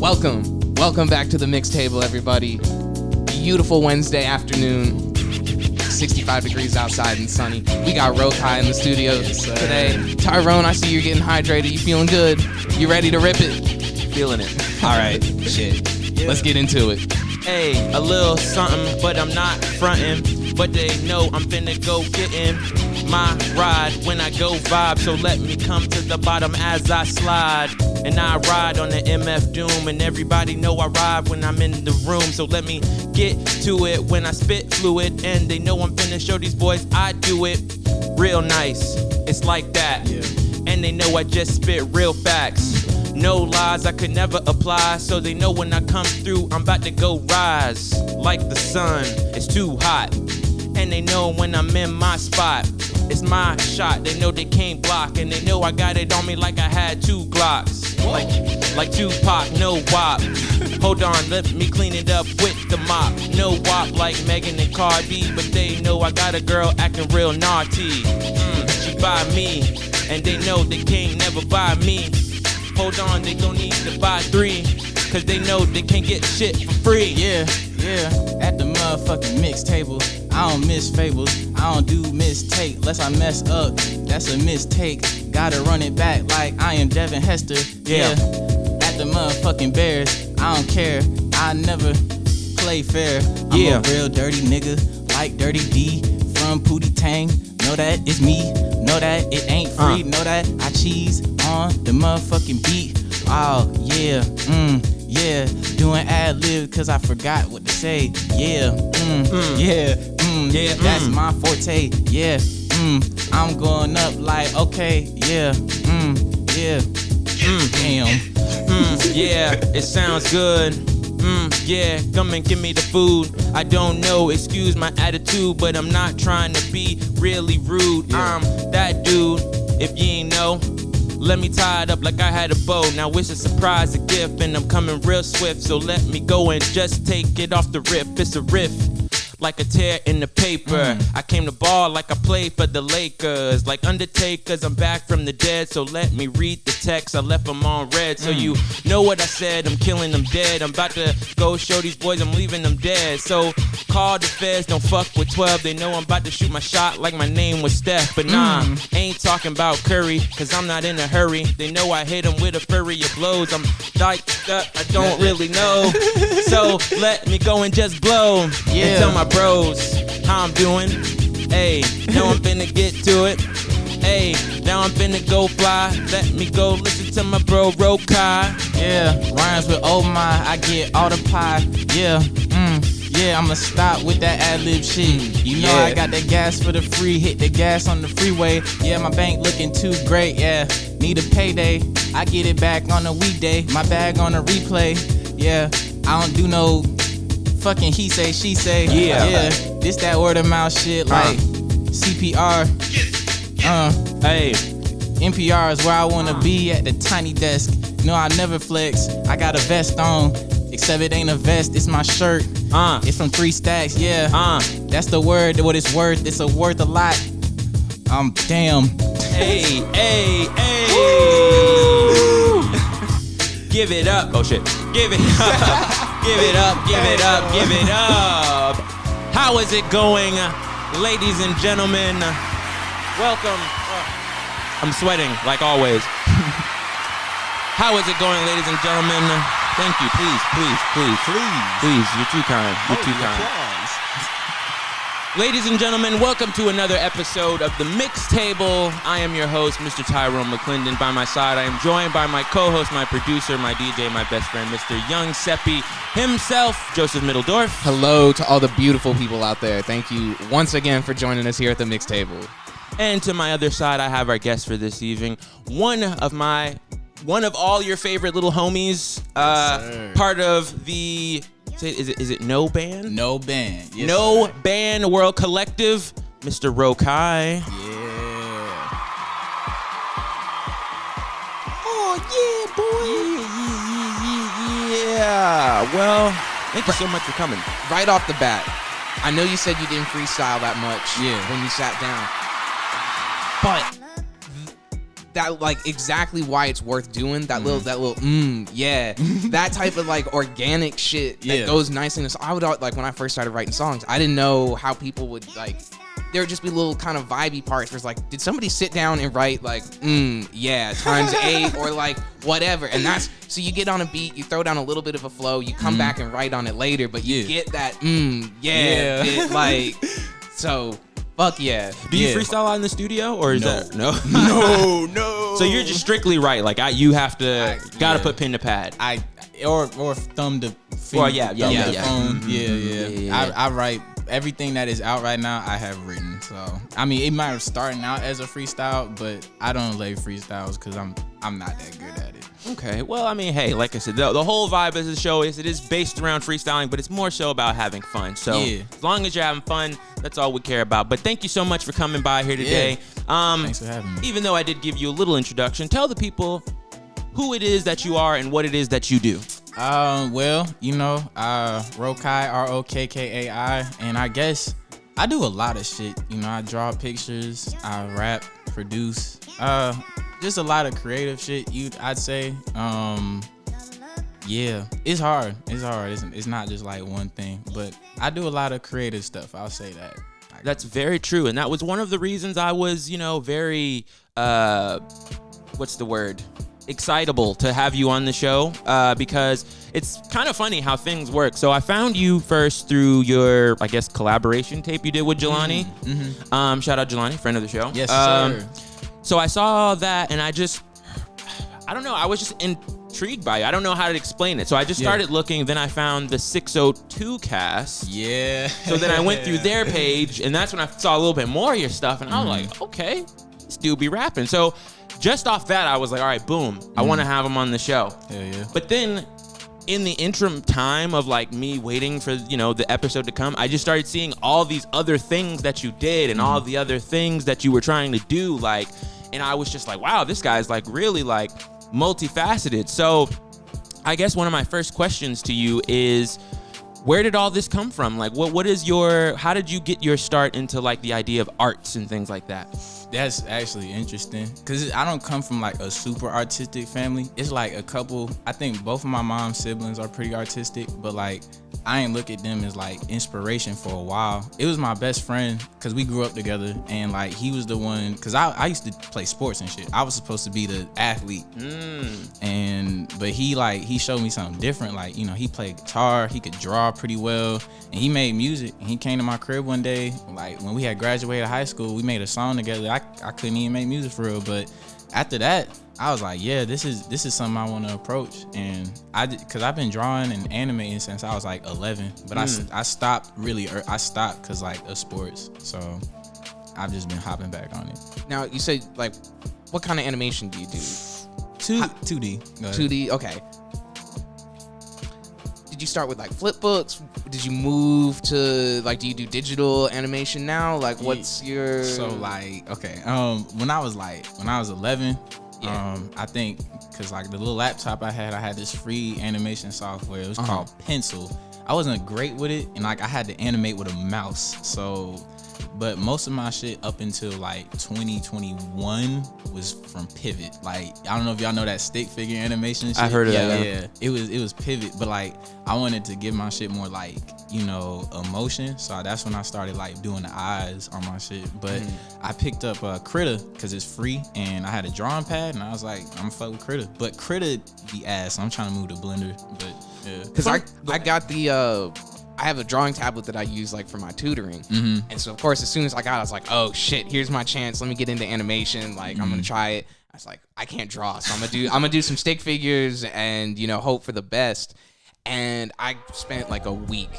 Welcome back to the mix table, everybody. Beautiful Wednesday afternoon. 65 degrees outside and sunny. We got Rokkai in the studio today. Tyrone, I see you're getting hydrated. You feeling good? You ready to rip it? Feeling it. All right, shit. Yeah. Let's get into it. Hey, a little something, but I'm not frontin'. But they know I'm finna go gettin' my ride when I go vibe. So let me come to the bottom as I slide. And I ride on the MF Doom. And everybody know I ride when I'm in the room. So let me get to it when I spit fluid. And they know I'm finna show these boys I do it real nice. It's like that. Yeah. And they know I just spit real facts. No lies I could never apply. So they know when I come through, I'm about to go rise. Like the sun, it's too hot. And they know when I'm in my spot, it's my shot. They know they can't block. And they know I got it on me like I had 2 Glocks. Like Tupac, no wop. Hold on, let me clean it up with the mop. No wop like Megan and Cardi. But they know I got a girl acting real naughty. She buy me. And they know they can't never buy me. Hold on, they gon' need to buy 3. Cause they know they can't get shit for free. Yeah, at the motherfucking mix table. I don't miss fables, I don't do mistake. Unless I mess up, that's a mistake. Gotta run it back like I am Devin Hester. Yeah, at the motherfucking Bears, I don't care. I never play fair. I'm a real dirty nigga, like Dirty D from Pootie Tang. Know that it's me, know that it ain't free. Know that I cheese on the motherfucking beat. Oh, yeah, yeah. Doing ad-lib cause I forgot what to say. Yeah, that's my forte. Yeah, I'm going up like, okay, yeah, damn. Yeah, it sounds good. Yeah, come and give me the food. I don't know, excuse my attitude, but I'm not trying to be really rude. I'm that dude, if you ain't know. Let me tie it up like I had a bow. Now it's a surprise, a gift, and I'm coming real swift. So let me go and just take it off the rip. It's a riff, like a tear in the paper. I came to ball like I played for the Lakers. Like Undertakers, I'm back from the dead. So let me read the text, I left them on red. So you know what I said, I'm killing them dead. I'm about to go show these boys I'm leaving them dead. So call the feds, don't fuck with 12. They know I'm about to shoot my shot like my name was Steph. But nah, ain't talking about Curry, cause I'm not in a hurry. They know I hit them with a flurry of blows. I'm like, I don't really know. So let me go and just blow. And tell my bros how I'm doing. Hey, now I'm finna get to it. Hey, now I'm finna go fly. Let me go listen to my bro Rokkai. Yeah, rhymes with oh my, I get all the pie. Yeah, I'ma stop with that ad-lib shit. You know I got that gas for the free. Hit the gas on the freeway. Yeah, my bank looking too great. Yeah, need a payday. I get it back on a weekday. My bag on a replay. Yeah, I don't do no fucking he say, she say. Yeah, this that word of mouth shit like CPR. Hey, NPR is where I wanna be at the tiny desk. No, I never flex. I got a vest on, except it ain't a vest, it's my shirt. It's from 3 Stacks, yeah. That's the word, what it's worth. It's worth a lot. Damn. Hey. Give it up. Oh shit. Give it up. Give it up. How is it going, ladies and gentlemen? Welcome. I'm sweating like always. How is it going, ladies and gentlemen? Thank you. Please. You're too kind. Ladies and gentlemen, welcome to another episode of The Mix Table. I am your host, Mr. Tyrone McClendon. By my side, I am joined by my co-host, my producer, my DJ, my best friend, Mr. Young Seppi himself, Joseph Middledorf. Hello to all the beautiful people out there. Thank you once again for joining us here at the mix table. And to my other side, I have our guest for this evening, one of all your favorite little homies, part of the... Is it No B.A.N? No B.A.N. Yes, No B.A.N World Collective, Mr. Rokkai. Yeah. Oh yeah, boy. Yeah. Well, thank you so much for coming. Right off the bat, I know you said you didn't freestyle that much when you sat down, but that like exactly why it's worth doing. That little yeah, that type of like organic shit that goes nicely. So I would like when I first started writing songs, I didn't know how people would like. There would just be little kind of vibey parts where it's like, did somebody sit down and write like, yeah, times 8 or like whatever. And that's, so you get on a beat, you throw down a little bit of a flow, you come back and write on it later, but you get that, yeah. Bit, like, so fuck yeah. Do you freestyle out in the studio or is that, no? No. So you're just strictly right. Like you have to, gotta put pen to pad. Or thumb to finger. Well, yeah. Phone. Yeah. I write everything that is out right now. I have written. So I mean, it might have started out as a freestyle, but I don't lay freestyles because I'm not that good at it. Okay. Well, I mean, hey, like I said, the whole vibe of the show is it is based around freestyling, but it's more so about having fun. So as long as you're having fun, that's all we care about. But thank you so much for coming by here today. Thanks for having me. Even though I did give you a little introduction, tell the people who it is that you are and what it is that you do. Well, you know, Rokkai, Rokkai, and I guess I do a lot of shit. You know, I draw pictures, I rap, produce, just a lot of creative shit. I'd say, yeah, it's hard. It's not just like one thing, but I do a lot of creative stuff. I'll say that. That's very true, and that was one of the reasons I was, you know, very what's the word? Excitable to have you on the show because it's kind of funny how things work. So I found you first through your, I guess, collaboration tape you did with Jelani. Shout out Jelani, friend of the show. Yes, sir. So I saw that and I don't know, I was just intrigued by it. I don't know how to explain it. So I just started looking, then I found the 602 cast. Yeah. So then I went through their page and that's when I saw a little bit more of your stuff and I was like, okay, this dude be rapping. So just off that, I was like, all right, boom, I want to have him on the show. Yeah. But then in the interim time of like me waiting for, you know, the episode to come, I just started seeing all these other things that you did and all the other things that you were trying to do. Like, and I was just like, wow, this guy's like really like multifaceted. So I guess one of my first questions to you is, where did all this come from? Like, how did you get your start into like the idea of arts and things like that? That's actually interesting because I don't come from like a super artistic family. It's like a couple, I think both of my mom's siblings are pretty artistic, but like I ain't look at them as like inspiration for a while. It was my best friend because we grew up together and like he was the one, because I used to play sports and shit. I was supposed to be the athlete. But he showed me something different. Like, you know, he played guitar, he could draw pretty well, and he made music. And he came to my crib one day, like when we had graduated high school, we made a song together. I couldn't even make music for real, but after that, I was like, yeah, this is something I want to approach. And because I've been drawing and animating since I was like 11, but I stopped because like of sports. So I've just been hopping back on it. Now you said like, what kind of animation do you do? 2D. 2D. Okay. Did you start with like flip books? Did you move to like, do you do digital animation now? Like, what's your... So like, okay, when I was 11, I think because like the little laptop I had this free animation software. It was called Pencil. I wasn't great with it, and like I had to animate with a mouse. So, but most of my shit up until like 2021 was from Pivot. Like, I don't know if y'all know that stick figure animation shit. I heard of that. Yeah, it was Pivot, but like I wanted to give my shit more like, you know, emotion. So that's when I started like doing the eyes on my shit. But I picked up Critter because it's free, and I had a drawing pad, and I was like, I'm gonna fuck with Critter. But Critter be ass, so I'm trying to move to Blender. But yeah, because I got the I have a drawing tablet that I use like for my tutoring, and so of course as soon as I got it, I was like, oh shit, here's my chance. Let me get into animation. Like I'm gonna try it. I was like, I can't draw, so I'm gonna do some stick figures and, you know, hope for the best. And I spent like a week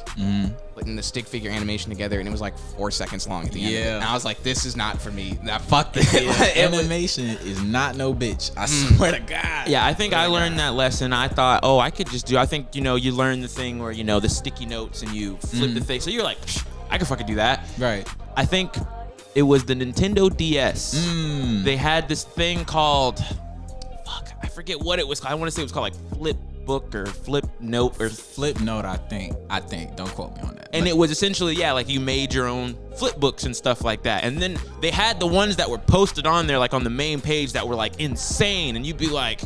putting the stick figure animation together, and it was like 4 seconds long at the end of it. And I was like, this is not for me. Fuck this. Animation is not no bitch. I swear to God. Yeah, I think I learned that lesson. I thought, oh, I could just do, I think, you know, you learn the thing where, you know, the sticky notes and you flip the thing. So you're like, I can fucking do that. Right. I think it was the Nintendo DS. They had this thing called, I forget what it was called. I want to say it was called like Flip book or flip note or Flip Note, I think. Don't quote me on that. and it was essentially, yeah, like you made your own flip books and stuff like that. And then they had the ones that were posted on there, like on the main page, that were like insane. And you'd be like,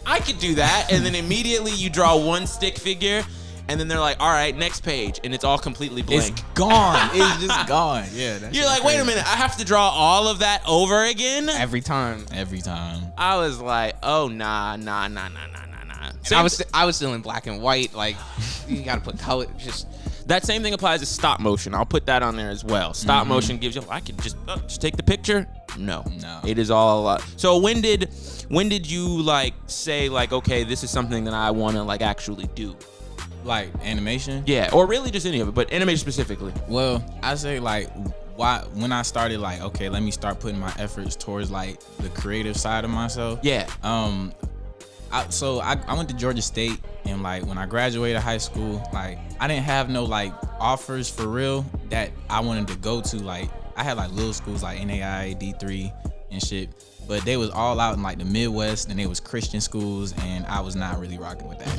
I could do that. And then immediately you draw one stick figure, and then they're like, all right, next page. And it's all completely blank. It's gone. It's just gone. Yeah. You're like, wait a minute, I have to draw all of that over again? Every time. Every time. I was like, oh, nah. And I was still in black and white. Like, you gotta put color. Just that same thing applies to stop motion. I'll put that on there as well. Stop motion gives you. I can just take the picture. No. It is all. So when did you like say like, okay, this is something that I want to like actually do? Like animation? Yeah, or really just any of it, but animation specifically. Well, I say like when I started like, okay, let me start putting my efforts towards like the creative side of myself. Yeah. I went to Georgia State, and like when I graduated high school, like I didn't have no like offers for real that I wanted to go to. Like I had like little schools like NAI, D3 and shit, but they was all out in like the Midwest, and they was Christian schools, and I was not really rocking with that.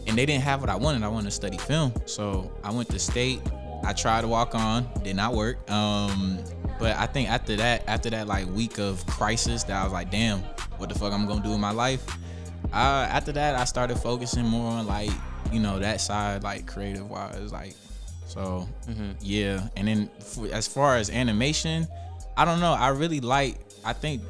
And they didn't have what I wanted. I wanted to study film, so I went to State. I tried to walk on, did not work. But I think after that like week of crisis, that I was like, damn, what the fuck I'm gonna do in my life? After that, I started focusing more on like, you know, that side, like creative wise, like, so yeah. And then as far as animation, I don't know. I think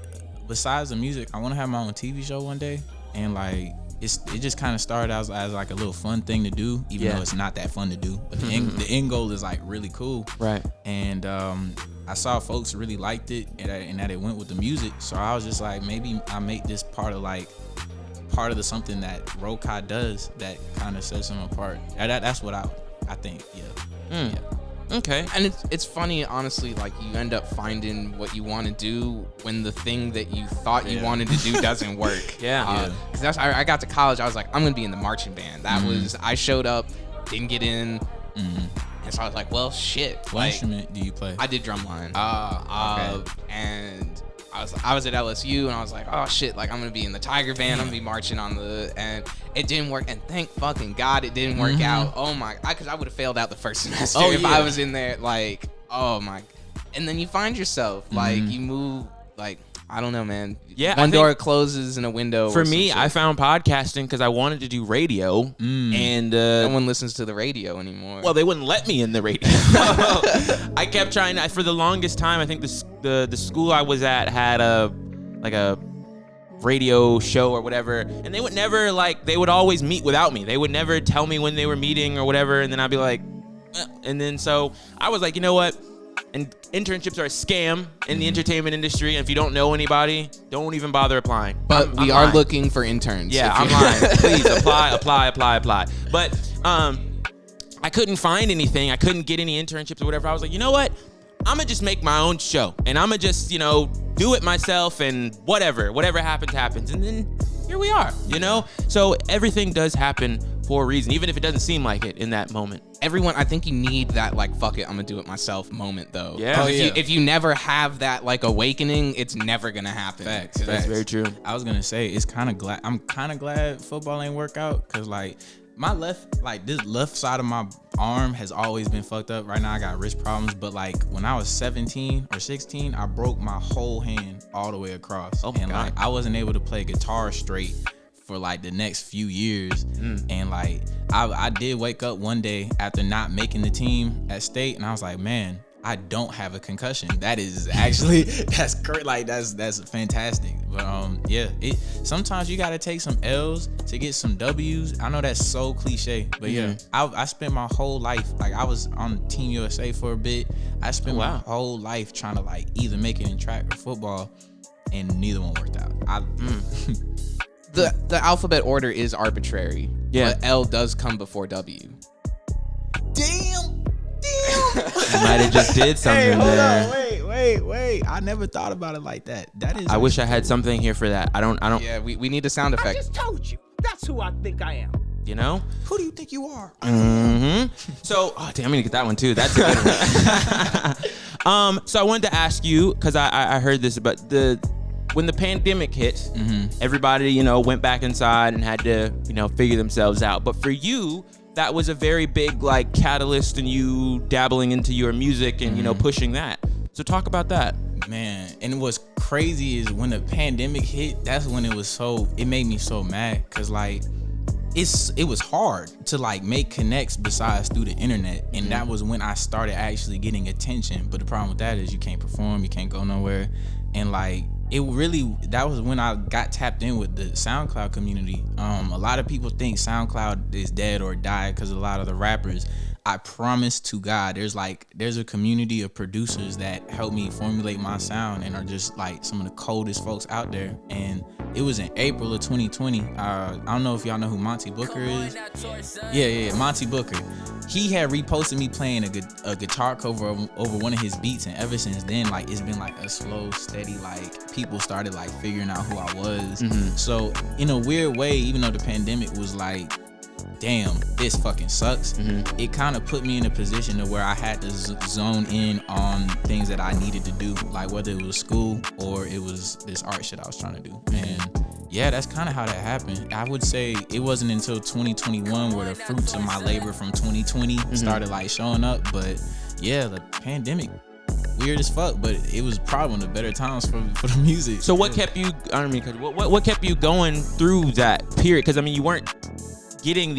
besides the music, I want to have my own TV show one day, and like it just kind of started as like a little fun thing to do, even though it's not that fun to do. But the end goal is like really cool, right? And I saw folks really liked it, and that it went with the music. So I was just like, maybe I make this part of the something that Rokkai does that kind of sets him apart. That's what I think. Yeah. Okay. And it's funny, honestly, like you end up finding what you want to do when the thing that you thought you wanted to do doesn't work. Because that's I got to college, I was like, I'm gonna be in the marching band. That was, I showed up, didn't get in, and so I was like, well, shit. What instrument do you play? I did drumline. Okay. And I was at LSU, and I was like, oh shit, like I'm gonna be in the Tiger band, I'm gonna be marching on and it didn't work, and thank fucking God it didn't work out. Oh my, because I would have failed out the first semester if I was in there, like, oh my. And then you find yourself, like, you move, like, I don't know, man. Yeah, one door closes and a window. For me, I found podcasting because I wanted to do radio, and no one listens to the radio anymore. Well, they wouldn't let me in the radio. I kept trying to, for the longest time. I think the school I was at had a radio show or whatever, and they would never they would always meet without me. They would never tell me when they were meeting or whatever, and then I'd be like, and then so I was like, you know what? And internships are a scam in the entertainment industry. And if you don't know anybody, don't even bother applying. But we are looking for interns. Yeah, I'm lying. Please apply. But I couldn't find anything. I couldn't get any internships or whatever. I was like, you know what? I'm going to just make my own show. And I'm going to just, do it myself, and whatever happens. And then here we are, So everything does happen for a reason, even if it doesn't seem like it in that moment. Everyone, I think you need that, like, fuck it, I'm gonna do it myself moment, though. Yeah. If you never have that, like, awakening, it's never gonna happen. Facts. That's very true. I was gonna say, I'm kind of glad football ain't work out, because, like, my this left side of my arm has always been fucked up. Right now I got wrist problems, but like when I was 17 or 16, I broke my whole hand all the way across. Oh my God. Like I wasn't able to play guitar straight for like the next few years. And like I did wake up one day after not making the team at State, and I was like, man, I don't have a concussion. That is actually that's fantastic. But sometimes you gotta take some L's to get some W's. I know that's so cliche, but I spent my whole life, like I was on Team USA for a bit. I spent my whole life trying to like either make it in track or football, and neither one worked out. The alphabet order is arbitrary. Yeah, but L does come before W. Damn. You might have just did something hey, hold there. on, wait. I never thought about it like that. That is. I wish I had something here for that. I don't. Yeah, we need a sound effect. I just told you. That's who I think I am. Who do you think you are? So, damn, I'm gonna get that one too. That's a good one. So I wanted to ask you, because I heard this, but when the pandemic hit, everybody, went back inside and had to, figure themselves out. But for you, that was a very big like catalyst in you dabbling into your music and, pushing that. So talk about that. Man, and what's crazy is when the pandemic hit, that's when it made me so mad, because like it was hard to like make connects besides through the internet, and that was when I started actually getting attention. But the problem with that is you can't perform, you can't go nowhere, and like that was when I got tapped in with the SoundCloud community. A lot of people think SoundCloud is dead or died because a lot of the rappers. I promise to God, there's a community of producers that help me formulate my sound and are just like some of the coldest folks out there. And it was in April of 2020. I don't know if y'all know who Monty Booker is. Yeah, Monty Booker. He had reposted me playing a guitar cover over one of his beats, and ever since then, like it's been like a slow, steady, like people started like figuring out who I was. So in a weird way, even though the pandemic was like, damn, this fucking sucks, it kind of put me in a position to where I had to zone in on things that I needed to do, like whether it was school or it was this art shit I was trying to do. And yeah, that's kind of how that happened. I would say it wasn't until 2021 where the fruits of my labor from 2020 started like showing up. But yeah, the pandemic, weird as fuck, but it was probably one of the better times for the music. So what kept you, what kept you going through that period? Because I mean, you weren't getting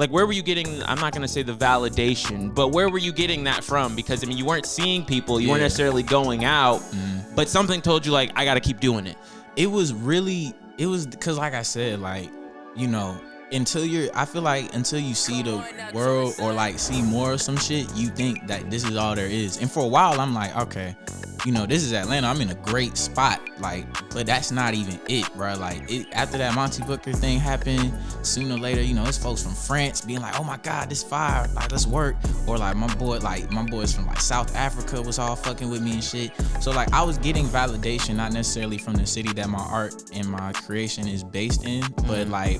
where were you getting, I'm not gonna say the validation, but where were you getting that from? Because I mean, you weren't seeing people, you weren't necessarily going out, but something told you like, I gotta keep doing it. It was because like I said, like, until you see the world or like see more of some shit, you think that this is all there is. And for a while I'm like, okay, this is Atlanta, I'm in a great spot, like, but that's not even it, bro. Like after that Monty Booker thing happened, sooner or later, it's folks from France being like, oh my God, this fire, like let's work. Or like my boys from like South Africa was all fucking with me and shit. So like I was getting validation, not necessarily from the city that my art and my creation is based in, but like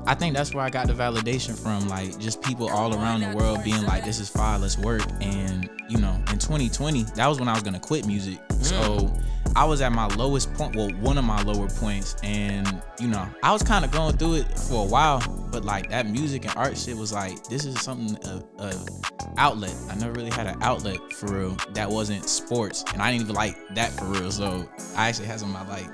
I think that's where I got the validation from, like just people all around the world being like, this is fire, let's work. And in 2020, that was when I was gonna quit music. So I was at my lowest point, well, one of my lower points, and I was kind of going through it for a while, but like that music and art shit was like, this is something, a outlet. I never really had an outlet for real that wasn't sports, and I didn't even like that for real. So I actually had some of my like.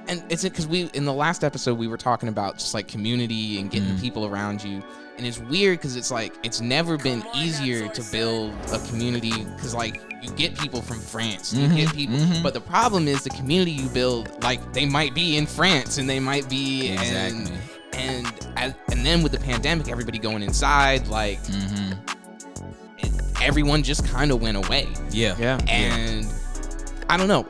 And it's because in the last episode we were talking about just like community and getting people around you, and it's weird because it's like it's never been easier to build a community, because like you get people from France, you get people, but the problem is the community you build, like they might be in France and they might be and then with the pandemic, everybody going inside, like everyone just kind of went away. And I don't know,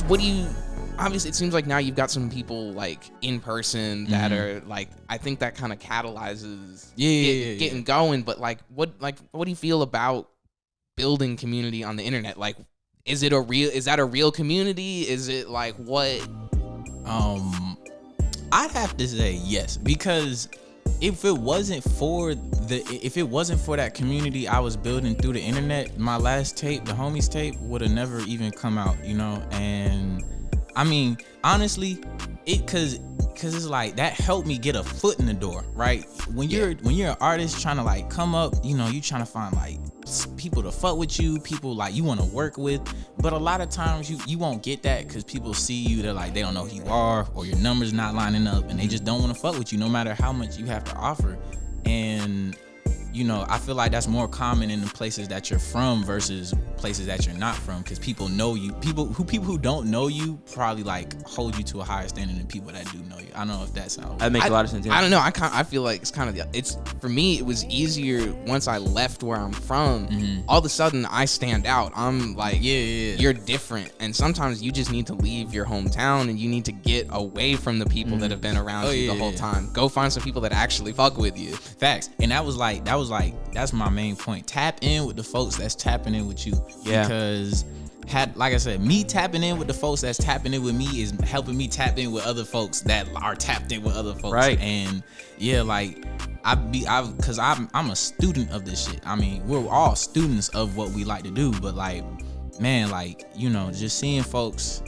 what do you? Obviously, it seems like now you've got some people like in person that are like, I think that kind of catalyzes getting going. But like, what do you feel about building community on the internet? Like, is that a real community? Is it like what? I'd have to say yes, because if it wasn't for that community I was building through the internet, my last tape, the Homies tape, would have never even come out, and I mean, honestly, cause it's like that helped me get a foot in the door, right? When you're an artist trying to like come up, you trying to find like people to fuck with you, people like you want to work with, but a lot of times you won't get that because people see you, they're like, they don't know who you are, or your numbers not lining up, and they just don't want to fuck with you no matter how much you have to offer. And I feel like that's more common in the places that you're from versus places that you're not from, because people know you. People who don't know you probably like hold you to a higher standard than people that do know you. I don't know if that sounds. That makes a lot of sense. I don't know. I feel like it's kind of for me. It was easier once I left where I'm from. All of a sudden, I stand out. I'm like, you're different, and sometimes you just need to leave your hometown and you need to get away from the people that have been around you the whole time. Go find some people that actually fuck with you. Facts. And that's my main point. Tap in with the folks that's tapping in with you. Because like I said, me tapping in with the folks that's tapping in with me is helping me tap in with other folks that are tapped in with other folks. Right. And like cause I'm a student of this shit. I mean, we're all students of what we like to do, but like, man, like, just seeing folks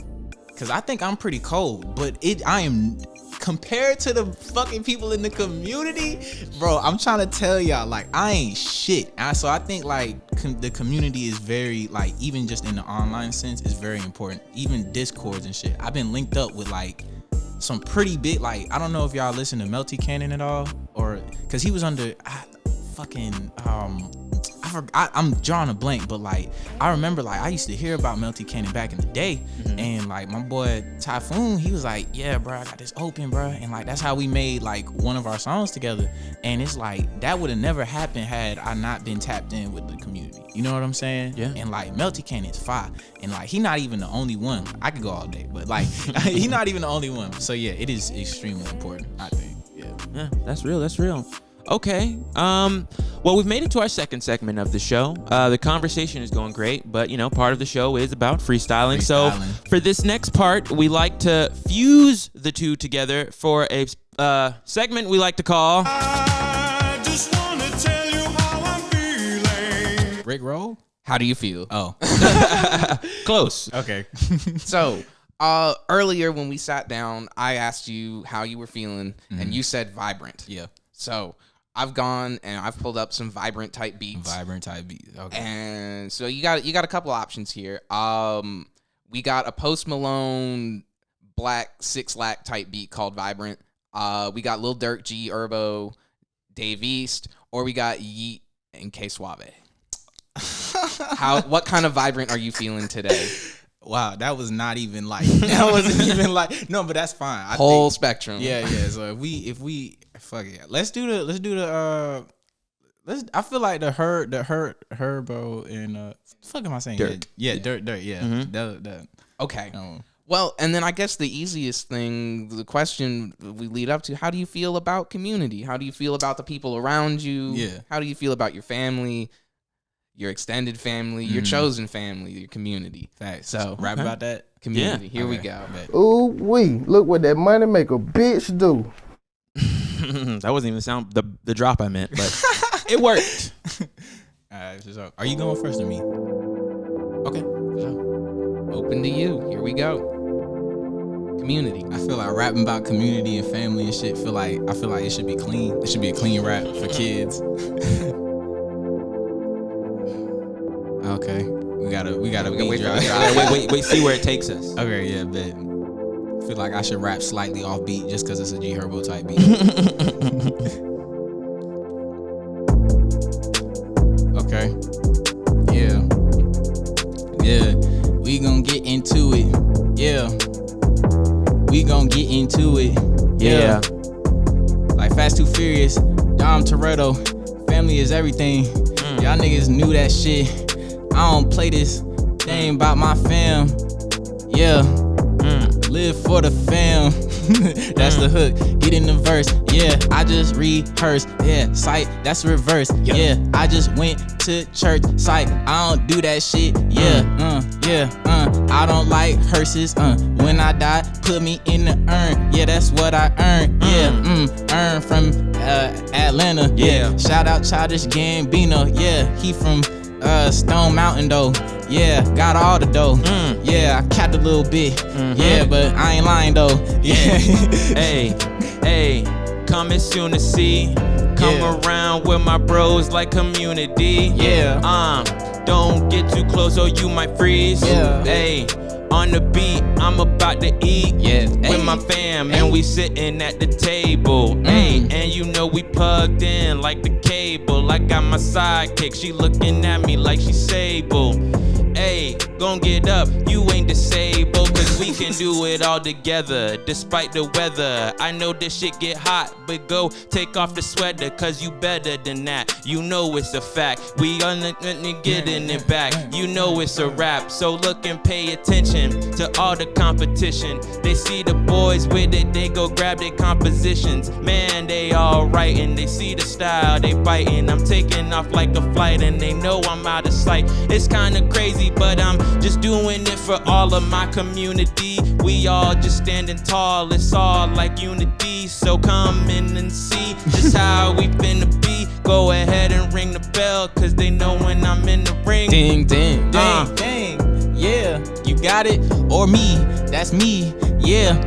Cause I think I'm pretty cold, but I am compared to the fucking people in the community, bro. I'm trying to tell y'all, like, I ain't shit. So I think like the community is very, like, even just in the online sense, is very important. Even Discords and shit. I've been linked up with like some pretty big, like, I don't know if y'all listen to Melty Cannon at all, or cause he was under I'm drawing a blank, but like I remember, like, I used to hear about Melty Cannon back in the day, and like my boy Typhoon, he was like, yeah, bro, I got this open, bro, and like that's how we made like one of our songs together. And it's like that would have never happened had I not been tapped in with the community. You know what I'm saying? Yeah. And like Melty Cannon's fire, and like he not even the only one. I could go all day, but like he not even the only one. So yeah, it is extremely important, I think. Yeah, that's real. That's real. Okay. Well, we've made it to our second segment of the show. The conversation is going great, but you know, part of the show is about freestyling. So for this next part, we like to fuse the two together for a segment we like to call I just wanna tell you how I'm feeling. Rick Roll? How do you feel? Oh. Close. Okay. So, earlier when we sat down, I asked you how you were feeling, and you said vibrant. Yeah. So I've gone and I've pulled up some vibrant type beats. Okay. And so you got a couple options here. We got a Post Malone Black 6 Lack type beat called Vibrant. We got Lil Durk, G Herbo, Dave East, or we got Yeet and K Suave. What kind of vibrant are you feeling today? Wow, that was not even like, that wasn't even like, no, but that's fine. Whole spectrum. Yeah. So if we fuck it, let's do the I feel like the Herbo and fuck am I saying? Durk. Yeah, Durk. Yeah. Mm-hmm. Okay. Well, and then I guess the easiest thing, the question we lead up to, how do you feel about community? How do you feel about the people around you? Yeah. How do you feel about your family, your extended family, your chosen family, your community? Facts. So rap about that community. Yeah. Here we go. Ooh wee! Look what that money make a bitch do. That wasn't even the sound, the drop I meant, but it worked. All right, so are you going first or me? Okay. Open to you. Here we go. Community. I feel like rapping about community and family and shit. I feel like it should be clean. It should be a clean rap for kids. Okay, we gotta wait beat for drop. the Wait, see where it takes us. Okay, yeah, bet. I feel like I should rap slightly off beat just because it's a G Herbo type beat. Okay. Yeah. We gon' get into it. Yeah. We gon' get into it. Yeah. Like Fast Too Furious, Dom Toretto, family is everything. Y'all niggas knew that shit. I don't play this thing about my fam. Yeah. Live for the fam. That's the hook. Get in the verse. Yeah, I just rehearse. Yeah, sight, that's reverse. Yeah, I just went to church. Sight, I don't do that shit. Yeah, I don't like hearses. When I die, put me in the urn. Yeah, that's what I earn. Yeah, earn from Atlanta. Yeah, shout out Childish Gambino. Yeah, he from Stone Mountain though. Yeah, got all the dough. Yeah, I capped a little bit. Yeah, but I ain't lying though. Yeah. Hey, coming soon to see. Come around with my bros like community. Yeah. Don't get too close or you might freeze. Yeah. Hey, on the beat, I'm about to eat. Yeah. With my fam, and we sitting at the table. Hey, and you know we plugged in like the cable. I got my sidekick, she looking at me like she Sable. Hey, gon' get up, you ain't disabled, cause we can do it all together, despite the weather. I know this shit get hot, but go take off the sweater, cause you better than that. You know it's a fact, we gonna getting it back. You know it's a rap, so look and pay attention to all the competition. They see the boys with it, they go grab their compositions. Man, they all writing, they see the style, they biting. I'm taking off like a flight and they know I'm out of sight. It's kinda crazy, but I'm just doing it for all of my community. We all just standing tall, it's all like unity. So come in and see just how we finna be. Go ahead and ring the bell, cause they know when I'm in the ring. Ding, ding, Dang. Yeah, you got it. Or me, that's me. Yeah,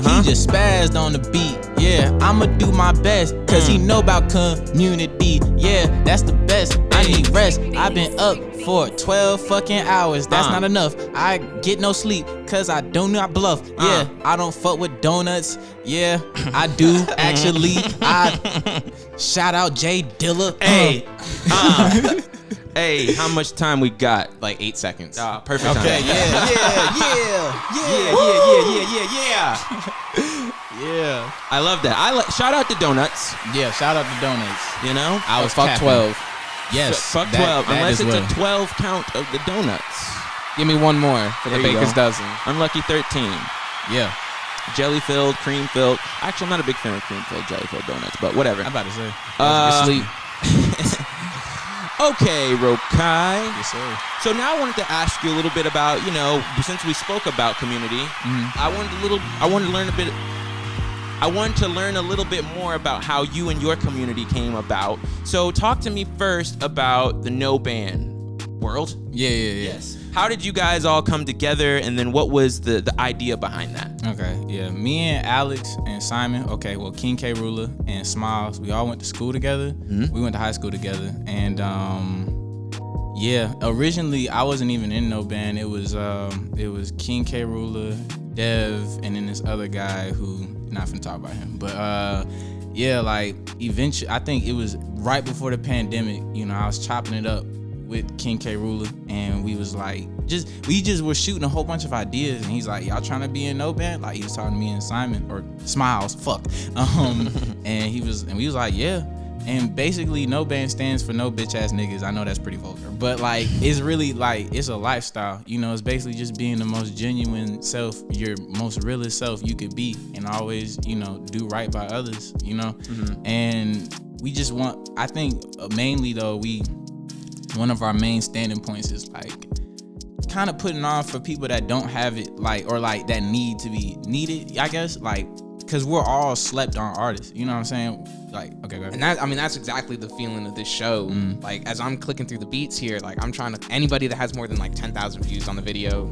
He just spazzed on the beat. Yeah, I'ma do my best, cause he know about community. Yeah, that's the best. I need rest. I've been up for 12 fucking hours. That's not enough. I get no sleep, cause I do not bluff. Yeah, I don't fuck with donuts. Yeah, I do actually. I shout out Jay Dilla. Hey, hey, how much time we got? Like 8 seconds. Perfect time. Okay, yeah. Yeah. I love that. Shout out to donuts. Yeah, shout out to donuts. You know, I was fuck 12. Yes. fuck 12. that Unless as it's well. a 12 count of the donuts. Give me one more for the There you baker's go. dozen. Unlucky 13. Yeah, Jelly filled, cream filled. Actually, I'm not a big fan of cream filled, jelly filled donuts, but whatever. I'm about to say. Sleep. Okay, Rokkai. Yes, sir. So now I wanted to ask you a little bit about, since we spoke about community, I wanted to learn a little bit more about how you and your community came about. So talk to me first about the No B.A.N world. Yeah. Yes. How did you guys all come together, and then what was the idea behind that? Okay, yeah. Me and Alex and Simon, King K. Ruler and Smiles, we all went to school together. We went to high school together. And originally I wasn't even in No B.A.N. It was King K. Ruler, Dev, and then this other guy who, not finna talk about him. But eventually, I think it was right before the pandemic, I was chopping it up with King K. Ruler, and we was like, we just were shooting a whole bunch of ideas, and he's like, y'all trying to be in No B.A.N? Like, he was talking to me and Simon, or Smiles, and we was like, yeah. And basically, No B.A.N stands for no bitch ass niggas. I know that's pretty vulgar, but like, it's really like, it's a lifestyle. It's basically just being the most genuine self, your most realest self you could be, and always, do right by others, And we just want, I think mainly though, one of our main standing points is like kind of putting on for people that don't have it, that need to be needed, I guess, because we're all slept on artists, you know what I'm saying? Okay, go ahead. And that's exactly the feeling of this show. Like, as I'm clicking through the beats here, like, I'm trying to, anybody that has more than like 10,000 views on the video,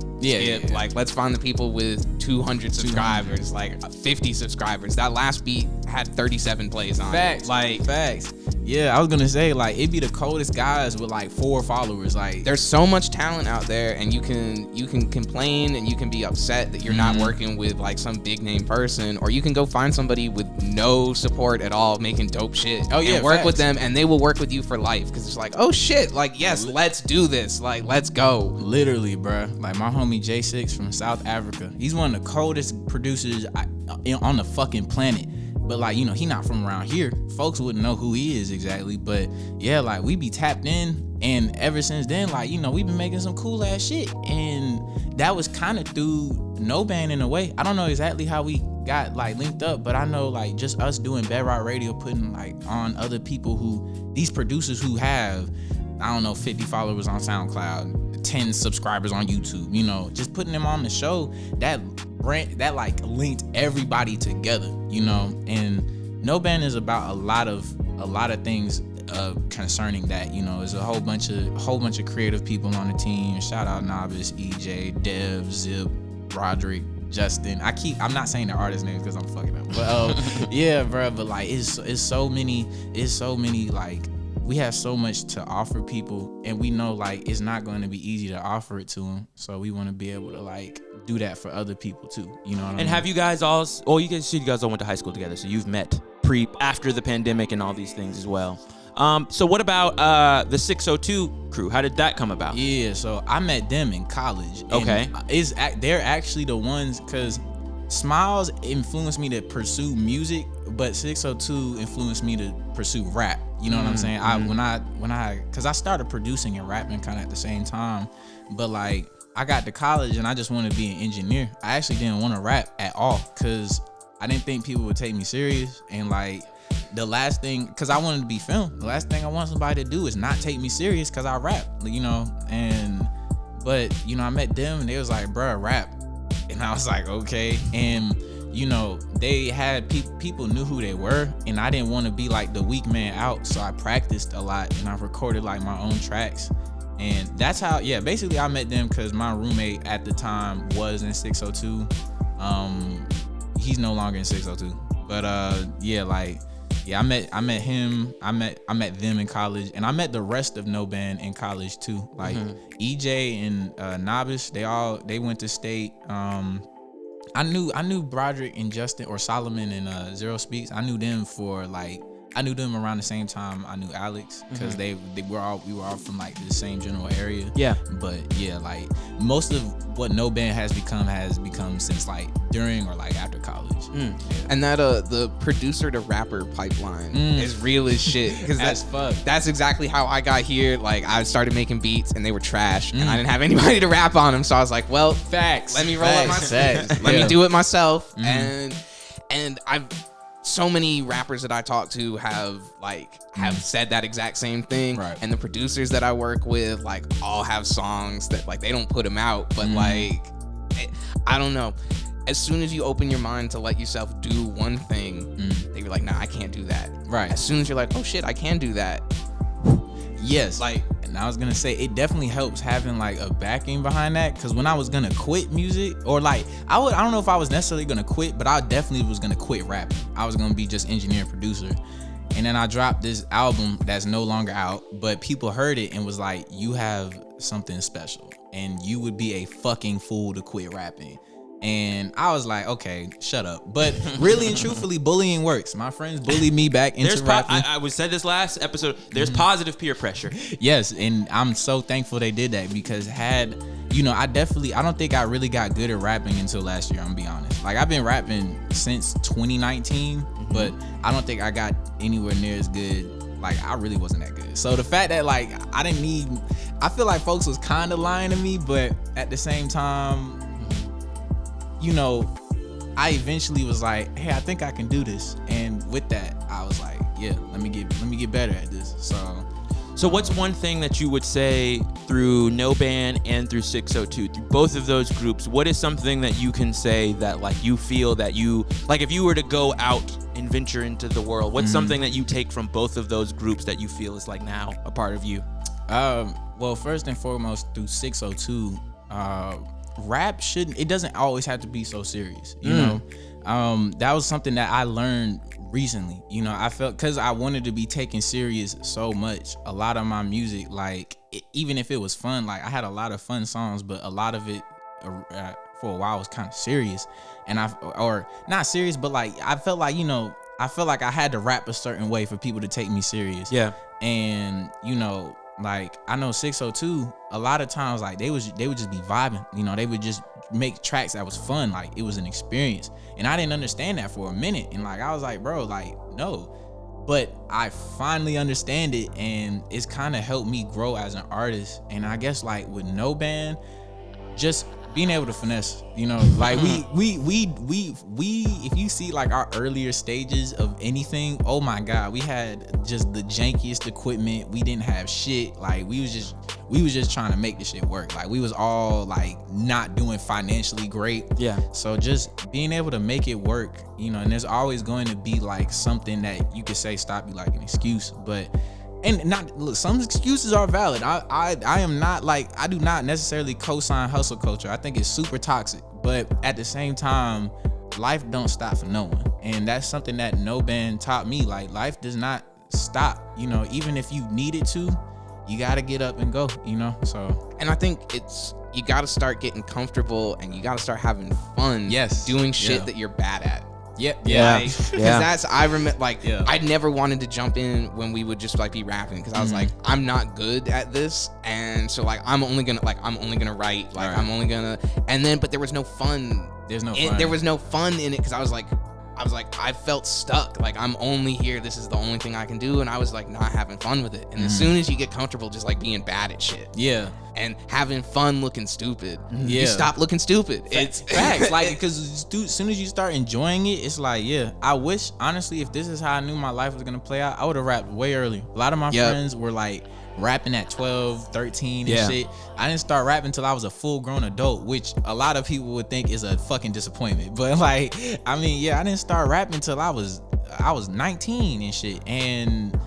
like, let's find the people with 200 subscribers, like 50 subscribers. That last beat had 37 plays on Facts. it. Facts. Yeah, I was gonna say, it'd be the coldest guys with 4 followers. There's so much talent out there, and you can complain and you can be upset that you're not working with some big name person, or you can go find somebody with no support at all making dope shit. Oh yeah, and work facts. with them, and they will work with you for life, because it's oh shit, yes, let's do this, let's go. Literally, bruh. My homie J6 from South Africa, he's one of the coldest producers on the fucking planet. But he not from around here. Folks wouldn't know who he is exactly. But yeah, we be tapped in, and ever since then, we've been making some cool ass shit. And that was kind of through No B.A.N in a way. I don't know exactly how we got linked up, but I know just us doing Bedrock Radio, putting on other people these producers who have, 50 followers on SoundCloud, 10 subscribers on YouTube, just putting them on the show, that linked everybody together, and No B.A.N is about a lot of things concerning that, there's a whole bunch of creative people on the team. Shout out Novice, EJ, Dev, Zip, Roderick, Justin. I'm not saying the artist names because I'm fucking up, but yeah, bro. But it's so many we have so much to offer people, and we know it's not going to be easy to offer it to them. So we want to be able to do that for other people too. You know what I mean? And have you guys all? You guys all went to high school together, so you've met after the pandemic and all these things as well. So what about the 602 crew? How did that come about? Yeah, so I met them in college. Okay. They're actually the ones, because Smiles influenced me to pursue music, but 602 influenced me to pursue rap. You know what I'm saying? Because I started producing and rapping kind of at the same time, but I got to college and I just wanted to be an engineer. I actually didn't want to rap at all, because I didn't think people would take me serious. And the last thing, because I wanted to be filmed, the last thing I want somebody to do is not take me serious because I rap, but I met them and they was like, bruh, rap. And I was like, okay. And they had people knew who they were, and I didn't want to be the weak man out, so I practiced a lot and I recorded my own tracks. And that's how, basically I met them because my roommate at the time was in 602. He's no longer in 602. But I met him. I met them in college, and I met the rest of No B.A.N in college too. Like EJ and Novice, they went to state. I knew Broderick and Justin, or Solomon and Zero Speaks. I knew them around the same time I knew Alex, because we were all from like the same general area. Yeah. But yeah, like most of what No B.A.N has become since like during or like after college. Yeah. And that the producer to rapper pipeline is real as shit. Because that's exactly how I got here. Like, I started making beats and they were trash, and I didn't have anybody to rap on them. So I was like, well, facts. Let me roll up my let me do it myself. And I've so many rappers that I talk to have said that exact same thing. Right. And the producers that I work with like all have songs that like they don't put them out, but like I don't know. As soon as you open your mind to let yourself do one thing, they be like, nah, I can't do that. Right. As soon as you're like, oh shit, I can do that. Yes. Like, and I was gonna say, it definitely helps having like a backing behind that. Because when I was gonna quit music, or like I don't know if I was necessarily gonna quit, but I definitely was gonna quit rapping. I was gonna be just engineer and producer. And then I dropped this album that's no longer out, but people heard it and was like, you have something special, and you would be a fucking fool to quit rapping. And I was like, okay, shut up. But really and truthfully, bullying works. My friends bullied me back into rapping. I said this last episode. There's positive peer pressure. Yes, and I'm so thankful they did that, because I don't think I really got good at rapping until last year, I'm gonna be honest. Like, I've been rapping since 2019, but I don't think I got anywhere near as good. Like, I really wasn't that good. So the fact that like I feel like folks was kind of lying to me, but at the same time, I eventually was like, hey, I think I can do this. And with that, I was like, yeah, let me get better at this. So what's one thing that you would say through No B.A.N and through 602, through both of those groups, what is something that you can say that like you feel that you, like if you were to go out and venture into the world, what's something that you take from both of those groups that you feel is like now a part of you? Well, first and foremost, through 602, rap it doesn't always have to be so serious, you know. That was something that I learned recently. I felt, because I wanted to be taken serious so much, a lot of my music, like even if it was fun, like I had a lot of fun songs, but a lot of it for a while was kind of serious, and or not serious, but like I felt like I had to rap a certain way for people to take me serious. Yeah. And like I know 602, a lot of times like they would just be vibing, they would just make tracks that was fun, like it was an experience. And I didn't understand that for a minute, and like I was like, bro, like no. But I finally understand it, and it's kind of helped me grow as an artist. And I guess like with No B.A.N, just being able to finesse, like we if you see like our earlier stages of anything, oh my god, we had just the jankiest equipment. We didn't have shit. Like we was just trying to make the shit work. Like we was all like not doing financially great. Yeah. So just being able to make it work, and there's always going to be like something that you could say stop you, like an excuse, but. And look, some excuses are valid. I am not like, I do not necessarily co-sign hustle culture. I think it's super toxic. But at the same time, life don't stop for no one. And that's something that No B.A.N taught me. Like, life does not stop. Even if you need it to, you gotta get up and go, so. And I think you gotta start getting comfortable, and you gotta start having fun. Yes. Doing shit that you're bad at. Yeah. Because I remember, like, I never wanted to jump in when we would just like be rapping, because I was like, I'm not good at this, and so like I'm only gonna write, like I'm only gonna, and then but there was no fun. There was no fun in it, because I was like I felt stuck. Like, I'm only here. This is the only thing I can do, and I was like not having fun with it. And as soon as you get comfortable just like being bad at shit, and having fun looking stupid, you stop looking stupid. It's facts. Like, because as soon as you start enjoying it, it's like, I wish, honestly, if this is how I knew my life was gonna play out, I would have rapped way earlier. A lot of my friends were like rapping at 12, 13 and shit. I didn't start rapping until I was a full-grown adult, which a lot of people would think is a fucking disappointment. But like, I mean, I didn't start rapping until I was 19 and shit. And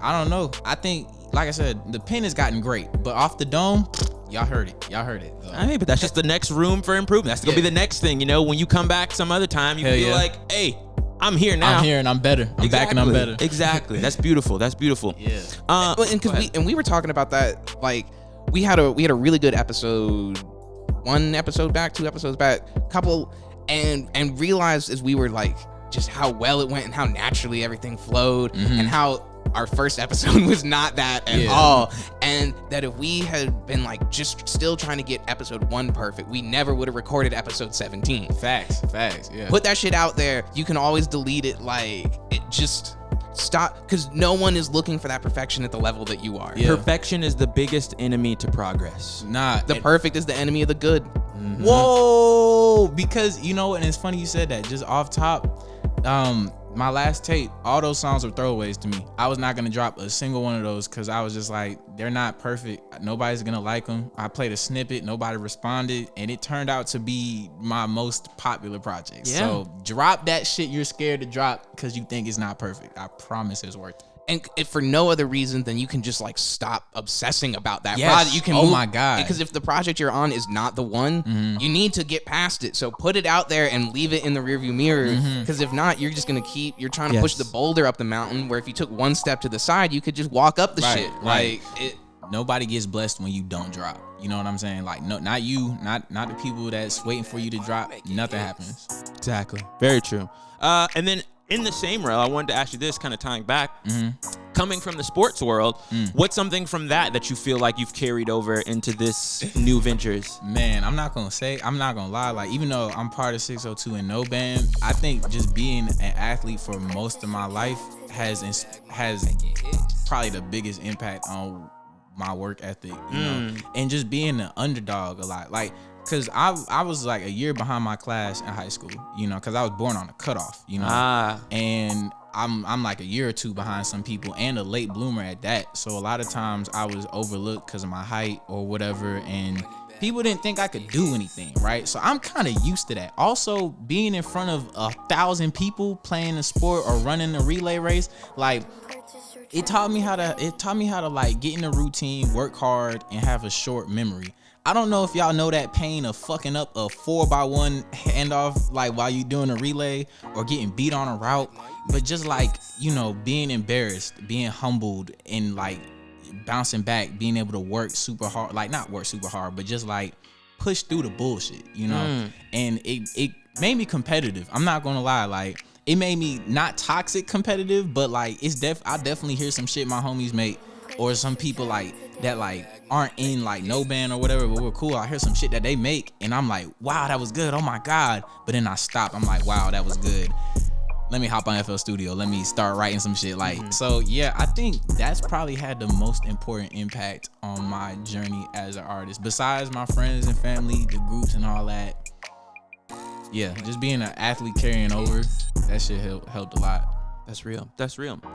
I don't know. I think like I said, the pen has gotten great, but off the dome, y'all heard it. So. I mean, but that's just the next room for improvement. That's gonna be the next thing. You know, when you come back some other time, you feel like, hey, I'm here now. I'm here and I'm better. I'm back and I'm better. Exactly. That's beautiful. Yeah. We were talking about that, like we had a really good episode, 1 episode back, 2 episodes back, couple, and realized as we were like just how well it went and how naturally everything flowed, and how our first episode was not that at all, and that if we had been like just still trying to get episode 1 perfect, we never would have recorded episode 17. Facts, yeah. Put that shit out there. You can always delete it. Like, it just stop, because no one is looking for that perfection at the level that you are. Perfection is the biggest enemy to progress. The perfect is the enemy of the good. Whoa, because you know what, and it's funny you said that. Just off top, my last tape, all those songs were throwaways to me. I was not gonna drop a single one of those because I was just like, they're not perfect. Nobody's gonna like them. I played a snippet, nobody responded, and it turned out to be my most popular project. So drop that shit you're scared to drop because you think it's not perfect. I promise it's worth it. And if for no other reason than you can just like stop obsessing about that Yes. project. You can Oh my God. Because if the project you're on is not the one, you need to get past it. So put it out there and leave it in the rearview mirror. Because if not, you're just gonna you're trying to push the boulder up the mountain, where if you took 1 step to the side, you could just walk up the shit. Right. Like Nobody gets blessed when you don't drop. You know what I'm saying? Like, no, not you, not the people that's waiting for you to drop. Nothing happens. Exactly. Very true. And then in the same rail, I wanted to ask you this, kind of tying back. Coming from the sports world, what's something from that you feel like you've carried over into this new ventures? Man, I'm not gonna lie. Like, even though I'm part of 602 and No B.A.N, I think just being an athlete for most of my life has probably the biggest impact on my work ethic, you know, and just being an underdog a lot. Like, cause I was like a year behind my class in high school, you know, cause I was born on a cutoff, you know, and I'm like a year or 2 behind some people, and a late bloomer at that. So a lot of times I was overlooked because of my height or whatever, and people didn't think I could do anything, right? So I'm kind of used to that. Also, being in front of 1,000 people playing a sport or running a relay race, like, it taught me how to like get in a routine, work hard, and have a short memory. I don't know if y'all know that pain of fucking up a 4x1 handoff, like while you doing a relay, or getting beat on a route, but just like, you know, being embarrassed, being humbled, and like bouncing back, being able to work super hard, like not work super hard, but just like push through the bullshit, you know? And it made me competitive. I'm not gonna lie, like, it made me not toxic competitive, but like I definitely hear some shit my homies make, or some people like that like aren't in like No B.A.N or whatever, but we're cool. I hear some shit that they make, and I'm like, wow, that was good. Oh my God. But then I stop. I'm like, wow, that was good. Let me hop on FL Studio. Let me start writing some shit. Like, so yeah, I think that's probably had the most important impact on my journey as an artist. Besides my friends and family, the groups and all that. Yeah, just being an athlete carrying over, that shit helped a lot. That's real.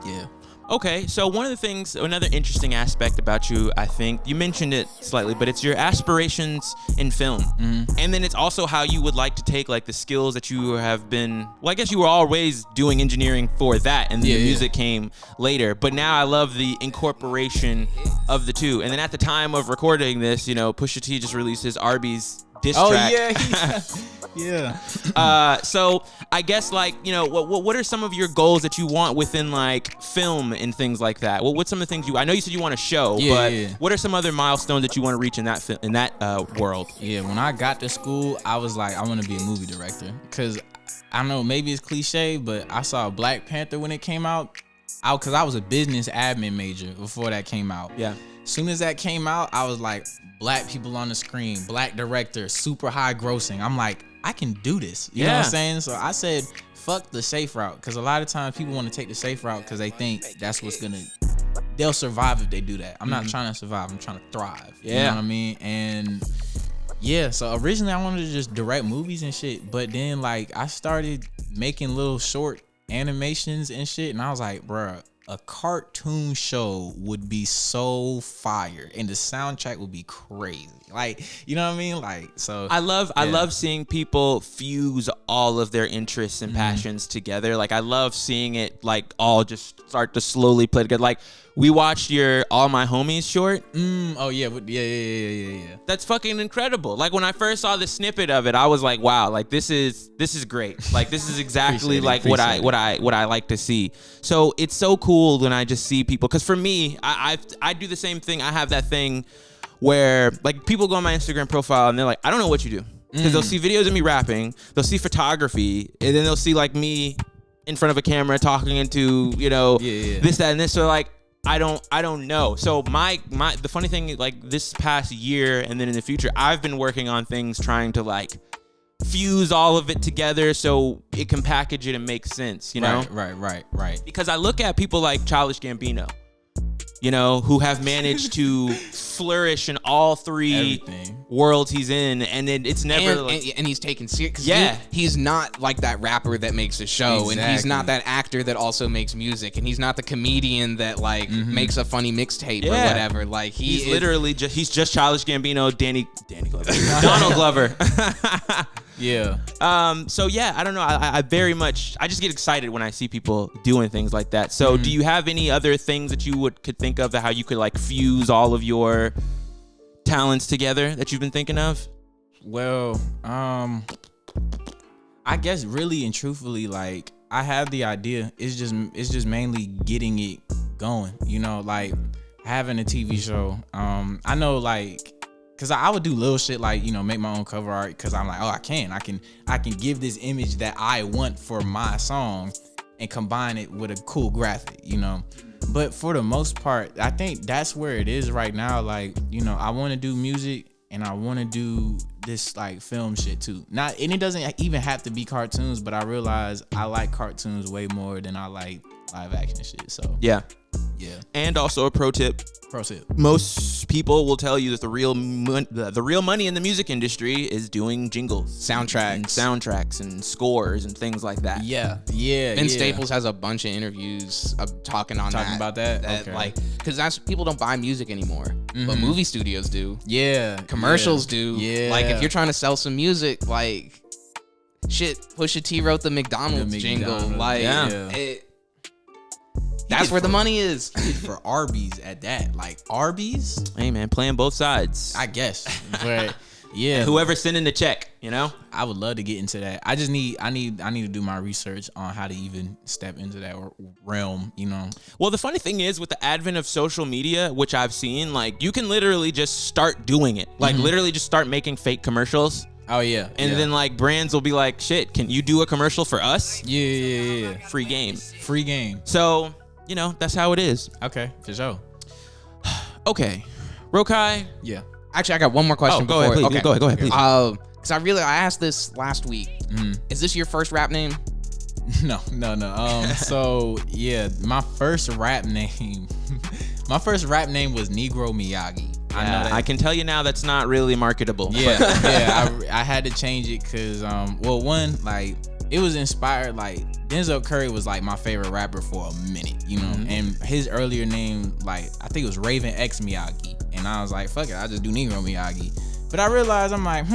Yeah. Okay, so one of the things, another interesting aspect about you, I think, you mentioned it slightly, but it's your aspirations in film. And then it's also how you would like to take like the skills that you have been, well, I guess you were always doing engineering for that, and then the music came later. But now I love the incorporation of the two. And then at the time of recording this, you know, Pusha T just released his Arby's diss track. Yeah. So I guess, like, you know, what are some of your goals that you want within like film and things like that? What's some of the things I know you said you want to show, but what are some other milestones that you want to reach in that world? Yeah, when I got to school, I was like, I want to be a movie director, because I know maybe it's cliche, but I saw Black Panther when it came out, because I was a business admin major before that came out. Yeah. Soon as that came out, I was like, black people on the screen, black director, super high grossing. I'm like, I can do this. You know what I'm saying? So I said, fuck the safe route, because a lot of times people want to take the safe route because they think that's what's gonna, they'll survive if they do that. I'm not trying to survive, I'm trying to thrive. You know what I mean? And yeah, so originally I wanted to just direct movies and shit, but then like I started making little short animations and shit, and I was like, bruh, a cartoon show would be so fire, and the soundtrack would be crazy. Like, you know what I mean? Like, so I love seeing people fuse all of their interests and passions together. Like, I love seeing it like all just start to slowly play together. Like, we watched your All My Homies short. Oh yeah. That's fucking incredible. Like, when I first saw the snippet of it, I was like, wow, like this is great. Like, this is exactly like what I like to see. So it's so cool when I just see people, because for me, I do the same thing. I have that thing where like people go on my Instagram profile and they're like, I don't know what you do, because they'll see videos of me rapping, they'll see photography, and then they'll see like me in front of a camera talking into, you know, this, that, and this. So like, I don't know. So the funny thing, like this past year and then in the future, I've been working on things trying to like fuse all of it together so it can package it and make sense, you know? Right. Because I look at people like Childish Gambino, you know, who have managed to flourish in all three worlds he's in, and then it's never and he's taken serious. Yeah, he's not like that rapper that makes a show, and he's not that actor that also makes music, and he's not the comedian that like makes a funny mixtape or whatever. Like he's literally just Childish Gambino, Danny Glover, Donald Glover. Yeah. So yeah, I don't know. I very much, I just get excited when I see people doing things like that. So do you have any other things that you could think of that how you could like fuse all of your talents together that you've been thinking of? Well, I guess really and truthfully, like I have the idea. It's just mainly getting it going. You know, like having a TV show. I know like, cause I would do little shit like, you know, make my own cover art, cause I'm like, oh, I can give this image that I want for my song and combine it with a cool graphic, you know. But for the most part, I think that's where it is right now. Like, you know, I want to do music and I want to do this like film shit too. And it doesn't even have to be cartoons, but I realize I like cartoons way more than I like live action shit. So yeah. And also a pro tip. Most people will tell you that the real money in the music industry is doing jingles, soundtracks and scores and things like that. Yeah. Ben Staples has a bunch of interviews talking about that. Okay. Like, because that's, people don't buy music anymore, but movie studios do. Yeah. Commercials do. Yeah. Like, if you're trying to sell some music, like, shit, Pusha T wrote the McDonald's jingle. Like, that's where the money is. For Arby's at that. Like, Arby's? Hey, man, playing both sides. I guess. But, yeah. Whoever's sending the check, you know? I would love to get into that. I need to do my research on how to even step into that realm, you know? Well, the funny thing is, with the advent of social media, which I've seen, like, you can literally just start doing it. Like, literally just start making fake commercials. Oh, yeah. And then, like, brands will be like, shit, can you do a commercial for us? Yeah. Free game. So... you know, that's how it is. Okay, for sure. Okay. Rokkai? Yeah. Actually, I got one more question. Go ahead, please. Okay. Go ahead, please. Because I asked this last week. Is this your first rap name? No. So, yeah, my first rap name was Negro Miyagi. I know that. I can tell you now that's not really marketable. Yeah, I had to change it because, well, one, like, it was inspired, like, Denzel Curry was like my favorite rapper for a minute, you know, and his earlier name, like, I think it was Raven X Miyagi, and I was like, fuck it, I'll just do Negro Miyagi. But I realized, I'm like,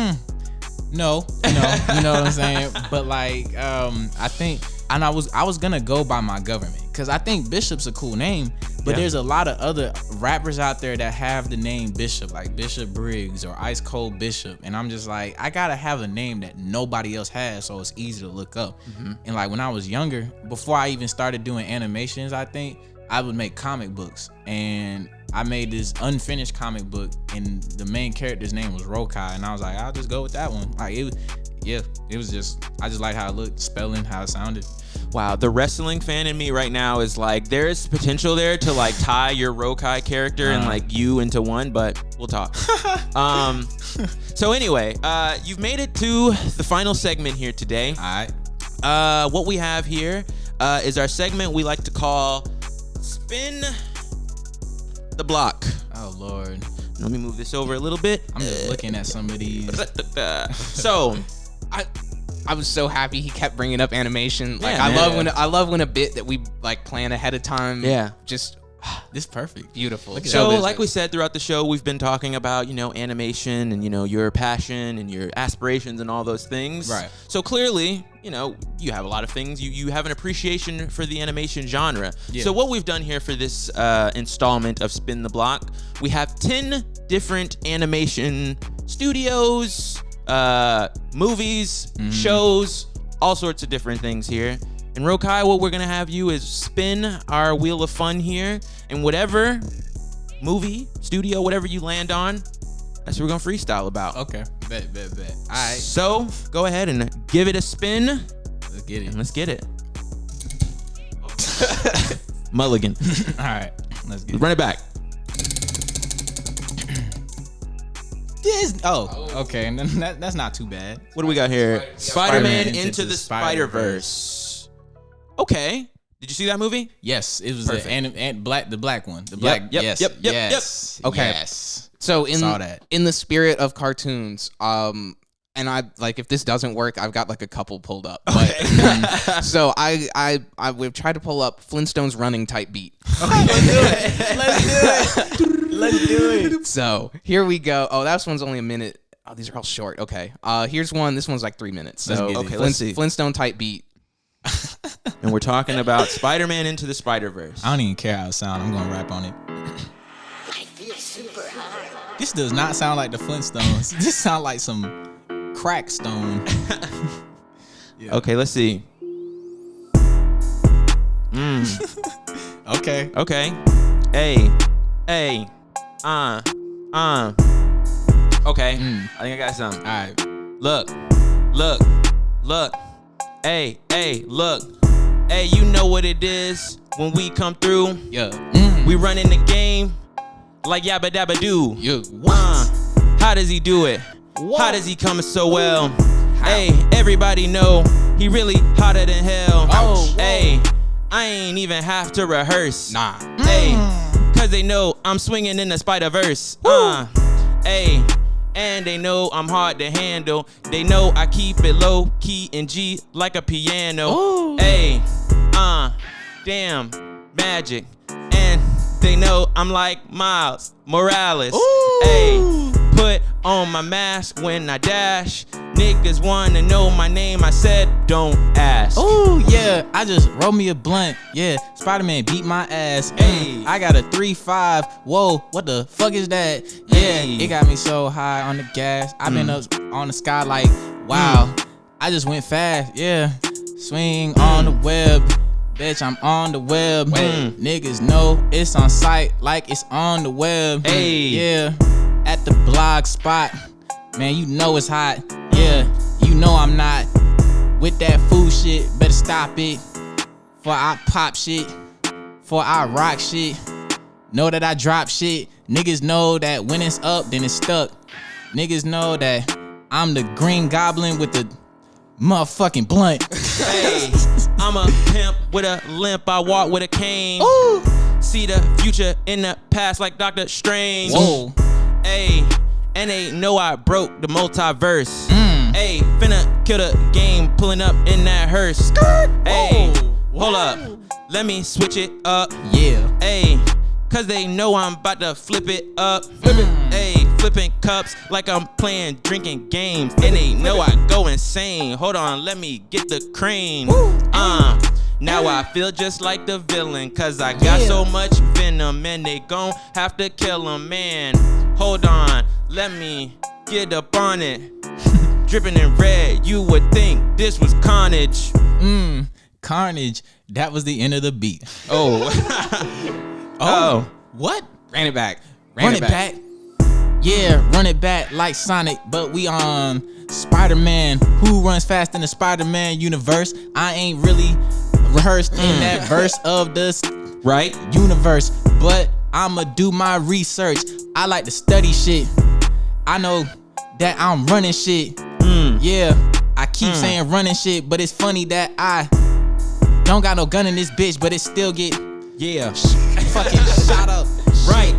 no, you know what I'm saying? But like, I think, and I was gonna go by my government, because I think Bishop's a cool name, but there's a lot of other rappers out there that have the name Bishop, like Bishop Briggs or Ice Cold Bishop, and I'm just like, I gotta have a name that nobody else has, so it's easy to look up. And like when I was younger, before I even started doing animations, I think I would make comic books, and I made this unfinished comic book, and the main character's name was Rokkai, and I was like, I'll just go with that one. Like it was just, I just like how it looked, spelling, how it sounded. Wow, the wrestling fan in me right now is like, there is potential there to like tie your Rokkai character and like you into one, but we'll talk. So anyway, you've made it to the final segment here today. All right. What we have here is our segment we like to call Spin the Block. Oh, Lord. Let me move this over a little bit. I'm just looking at some of these. So, I was so happy he kept bringing up animation. Like Yeah, I love when a bit that we like plan ahead of time. Yeah. Just This perfect. beautiful. So, like we said throughout the show, we've been talking about, animation and, your passion and your aspirations and all those things. Right. So clearly, you have a lot of things. You have an appreciation for the animation genre. Yeah. So what we've done here for this installment of Spin the Block, we have 10 different animation studios, movies, shows, all sorts of different things here. And Rokkai, what we're gonna have you is spin our wheel of fun here, and whatever movie, studio, whatever you land on, that's what we're gonna freestyle about. Okay. Bet. All right. So go ahead and give it a spin. Let's get it. And let's get it. Mulligan. All right. Let's get it. Run it back. Okay. And then that's not too bad. What do we got here? Spider-Man Spider-Man Into the Spider-Verse. Okay. Did you see that movie? Yes, it was Perfect. the black one. The black. yep, Yes. yep. Okay. Yes. So Saw that. in the spirit of cartoons, and I like if this doesn't work, I've got like a couple pulled up. But, so we've tried to pull up Flintstones running type beat. Let's do it. So here we go. Oh, that one's only a minute. Oh, these are all short. Okay. Here's one. This one's like 3 minutes. So Let's get it. Okay, let's see. Flintstone type beat. And we're talking about Spider-Man Into the Spider-Verse. I don't even care how it sounds. I'm gonna rap on it. I feel super high. This does not sound like the Flintstones. This sounds like some crack stone. Okay, let's see. Okay. Okay. Hey. Okay. I think I got something. All right. Look. Hey, look. Hey, you know what it is when we come through. Yeah. We run in the game like yabba dabba doo. Yeah. How does he do it? How does he come so well? Hey, everybody know he really hotter than hell. Oh, hey, I ain't even have to rehearse. Nah. Hey, cause they know I'm swinging in the Spider-Verse. Hey, and they know I'm hard to handle. They know I keep it low key and G like a piano. Hey, damn, magic. And they know I'm like Miles Morales. Hey, put on my mask when I dash. Niggas wanna know my name, I said don't ask. Oh yeah, I just rolled me a blunt. Yeah, Spider-Man beat my ass. Hey. I got a 3.5. Whoa, what the fuck is that? Yeah, Hey. it got me so high on the gas. I've been up on the sky like, wow. I just went fast. Yeah, swing on the web. Bitch, I'm on the web. Niggas know it's on site like it's on the web. Hey. Yeah, at the blog spot. Man, you know it's hot. Yeah, you know I'm not with that food shit. Better stop it. For I pop shit. For I rock shit. Know that I drop shit. Niggas know that when it's up, then it's stuck. Niggas know that I'm the Green Goblin with the motherfucking blunt. Hey, I'm a pimp with a limp. I walk with a cane. See the future in the past like Dr. Strange. Whoa. Hey, and they know I broke the multiverse. Hey, finna kill the game, pulling up in that hearse. Hey, hold up, let me switch it up. Yeah. Hey, cause they know I'm about to flip it up. Hey, flipping cups like I'm playing drinking games. And they know I go insane. Hold on, let me get the cream. Now I feel just like the villain, cause I got so much venom and they gon' have to kill him, man. Hold on, let me get up on it. Dripping in red, you would think this was carnage. Carnage. That was the end of the beat. Oh. What? Ran it back. Run it back. Yeah, run it back like Sonic, but we on Spider-Man. Who runs fast in the Spider-Man universe? I ain't really rehearsed in that verse of the Right? universe, but I'ma do my research. I like to study shit. I know that I'm running shit. Yeah, I keep saying running shit, but it's funny that I don't got no gun in this bitch, but it still get fucking shot up. Right.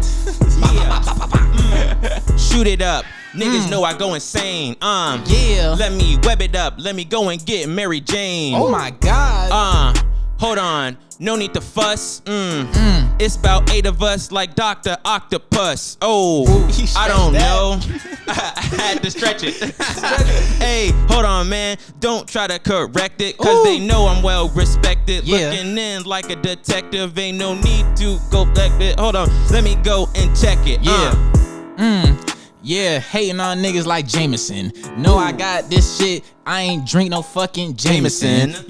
Yeah. Shoot it up. Niggas know I go insane. Yeah. Let me web it up. Let me go and get Mary Jane. Oh my God. Hold on. No need to fuss. It's about 8 of us like Dr. Octopus. Oh, I don't know. I had to stretch it. Hey, hold on, man. Don't try to correct it, cause they know I'm well respected. Yeah. Looking in like a detective. Ain't no need to go collect it. Hold on. Let me go and check it. Yeah. Yeah, hating on niggas like Jameson. No, I got this shit. I ain't drink no fucking Jameson. Jameson.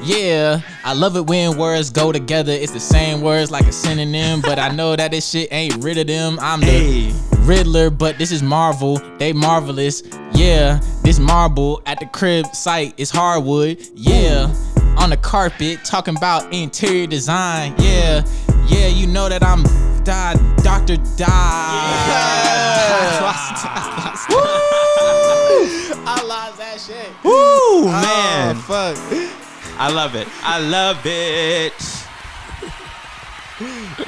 Yeah. I love it when words go together. It's the same words like a synonym, but I know that this shit ain't rid of them. I'm the Riddler, but this is Marvel. They marvelous. Yeah, this marble at the crib site is hardwood. Yeah, on the carpet talking about interior design. Yeah, you know that I'm Dr. I lost that shit. Woo, man. Fuck. I love it. I love it.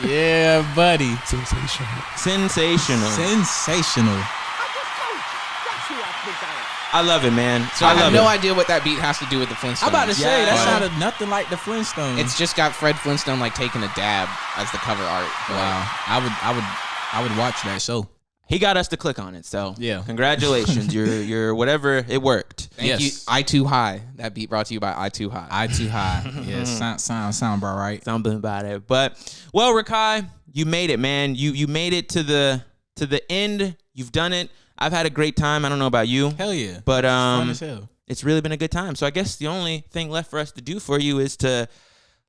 Yeah, buddy. Sensational. Sensational. That's who I think I am. I love it, man. So I have no idea what that beat has to do with the Flintstones. I'm about to say that But sounded nothing like the Flintstones. It's just got Fred Flintstone like taking a dab as the cover art. But wow. I would watch that show. He got us to click on it, so Yeah. Congratulations. you're whatever, it worked. Thank you. I Too High. That beat brought to you by I Too High. I Too High. Yeah, sound about right. Something about it. But well, Rokkai, you made it, man. You made it to the end. You've done it. I've had a great time. I don't know about you. Hell yeah. But Fun as hell. it's really been a good time. So I guess the only thing left for us to do for you is to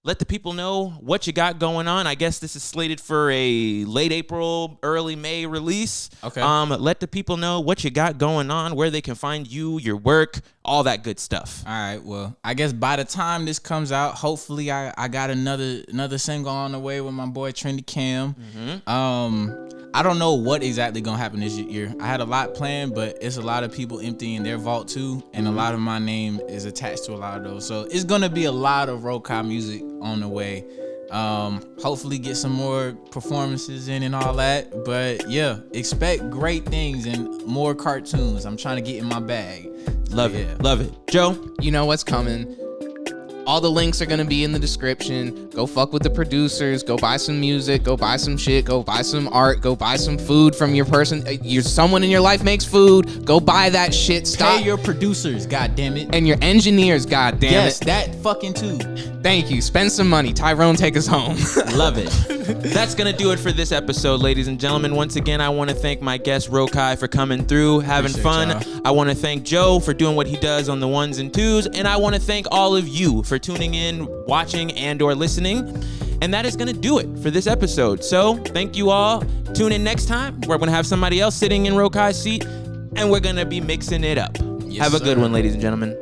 let the people know what you got going on. I guess this is slated for a late April, early May release. Okay. Let the people know what you got going on, where they can find you, your work, all that good stuff. All right, well, I guess by the time this comes out, hopefully I got another single on the way with my boy Trendy Cam. I don't know what exactly gonna happen this year. I had a lot planned, but it's a lot of people emptying their vault too, and a lot of my name is attached to a lot of those. So it's gonna be a lot of Rokkai music on the way. Hopefully get some more performances in and all that. But yeah, expect great things and more cartoons. I'm trying to get in my bag. Love it. Love it. Joe? You know what's coming. All the links are gonna be in the description. Go fuck with the producers. Go buy some music. Go buy some shit. Go buy some art. Go buy some food from your person. Someone in your life makes food. Go buy that shit. Stop. Pay your producers, god damn it. And your engineers, god damn Yes, it. that fucking too. Thank you. Spend some money. Tyrone, take us home. Love it. That's going to do it for this episode, ladies and gentlemen. Once again, I want to thank my guest, Rokkai, for coming through, having fun. Y'all. I want to thank Joe for doing what he does on the ones and twos. And I want to thank all of you for tuning in, watching, and or listening. And that is going to do it for this episode. So thank you all. Tune in next time. We're going to have somebody else sitting in Rokkai's seat, and we're going to be mixing it up. Yes, have a good sir. one, ladies and gentlemen.